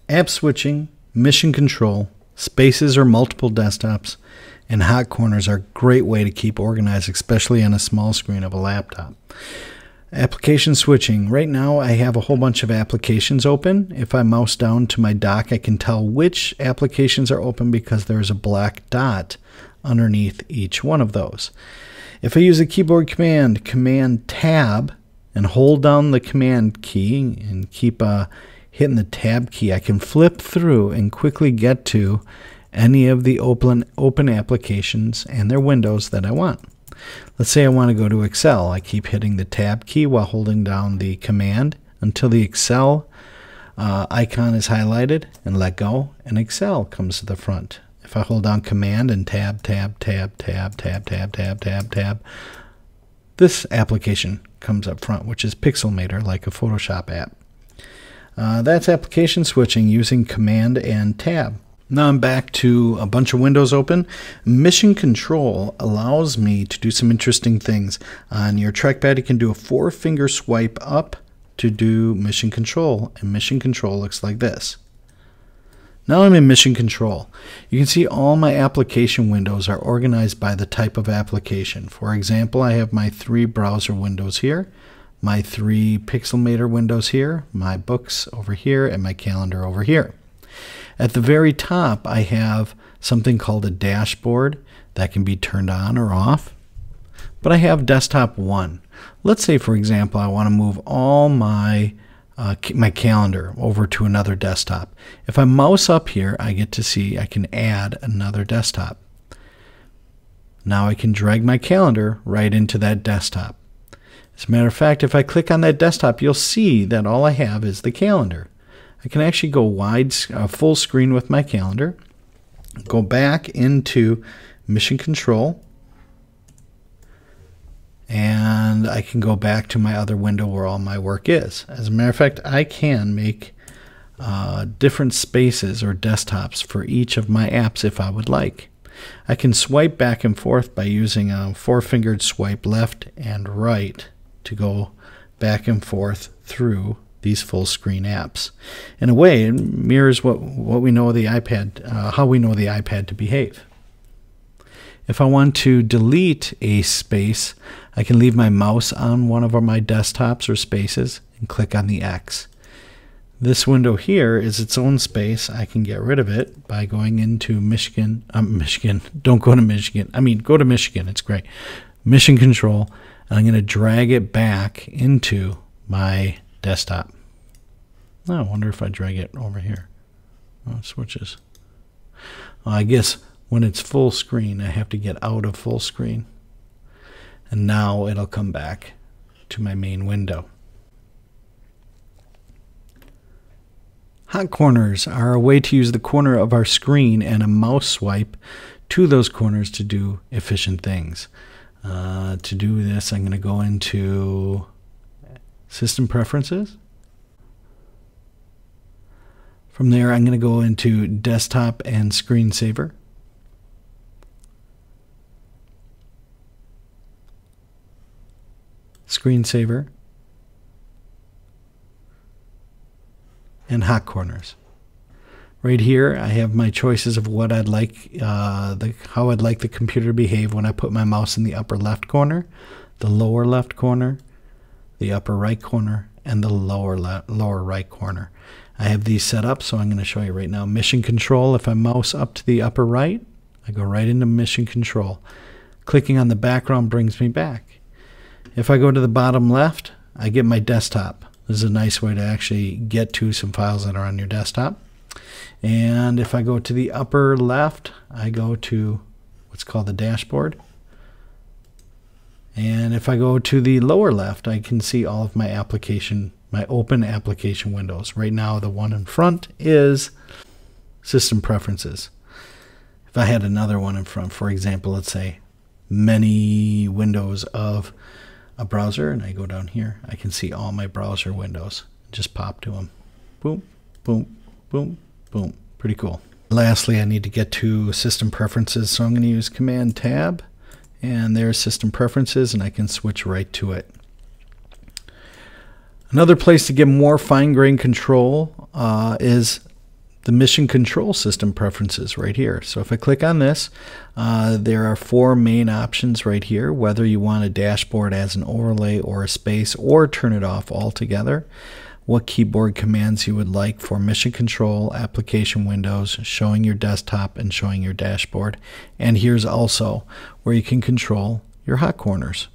App switching, mission control, spaces or multiple desktops, and hot corners are a great way to keep organized, especially on a small screen of a laptop. Application switching. Right now I have a whole bunch of applications open. If I mouse down to my dock, I can tell which applications are open because there's a black dot underneath each one of those. If I use a keyboard command, Command Tab, and hold down the Command key and keep hitting the Tab key, I can flip through and quickly get to any of the open applications and their windows that I want. Let's say I want to go to Excel. I keep hitting the Tab key while holding down the Command until the Excel icon is highlighted, and let go, and Excel comes to the front. If I hold down Command and Tab, Tab, Tab, Tab, Tab, Tab, Tab, Tab, Tab, this application comes up front, which is Pixelmator, like a Photoshop app. That's application switching using Command and Tab. Now I'm back to a bunch of windows open. Mission control allows me to do some interesting things. On your trackpad, you can do a 4-finger swipe up to do mission control, and mission control looks like this. Now I'm in mission control. You can see all my application windows are organized by the type of application. For example, I have my 3 browser windows here, my 3 Pixelmator windows here, my books over here, and my calendar over here. At the very top, I have something called a dashboard that can be turned on or off. But I have desktop 1. Let's say, for example, I want to move all my calendar over to another desktop. If I mouse up here, I get to see I can add another desktop. Now I can drag my calendar right into that desktop. As a matter of fact, if I click on that desktop, you'll see that all I have is the calendar. I can actually go full screen with my calendar, go back into mission control, and I can go back to my other window where all my work is. As a matter of fact, I can make different spaces or desktops for each of my apps if I would like. I can swipe back and forth by using a 4-fingered swipe left and right to go back and forth through these full screen apps. In a way, it mirrors what we know of the iPad, how we know the iPad to behave. If I want to delete a space, I can leave my mouse on one of my desktops or spaces and click on the X. This window here is its own space. I can get rid of it by going into Michigan. Don't go to Michigan. I mean, go to Michigan. It's great. Mission control. And I'm going to drag it back into my desktop. Oh, I wonder if I drag it over here. Oh, it switches. Well, I guess when it's full screen, I have to get out of full screen. And now it'll come back to my main window. Hot corners are a way to use the corner of our screen and a mouse swipe to those corners to do efficient things. To do this, I'm going to go into System Preferences. From there, I'm going to go into Desktop and Screensaver. Screensaver. And hot corners. Right here, I have my choices of what I'd like, how I'd like the computer to behave when I put my mouse in the upper left corner, the lower left corner, the upper right corner, and the lower right corner. I have these set up, so I'm going to show you right now. Mission control, if I mouse up to the upper right, I go right into mission control. Clicking on the background brings me back. If I go to the bottom left, I get my desktop. This is a nice way to actually get to some files that are on your desktop. And if I go to the upper left, I go to what's called the dashboard. And if I go to the lower left, I can see all of my open application windows. Right now, the one in front is System Preferences. If I had another one in front, for example, let's say many windows of a browser, and I go down here, I can see all my browser windows. Just pop to them. Boom, boom, boom, boom. Pretty cool. Lastly, I need to get to System Preferences, so I'm going to use Command Tab, and there's System Preferences, and I can switch right to it. Another place to get more fine-grained control is the mission control system preferences right here. So if I click on this, there are 4 main options right here, whether you want a dashboard as an overlay or a space, or turn it off altogether, what keyboard commands you would like for mission control, application windows, showing your desktop, and showing your dashboard. And here's also where you can control your hot corners.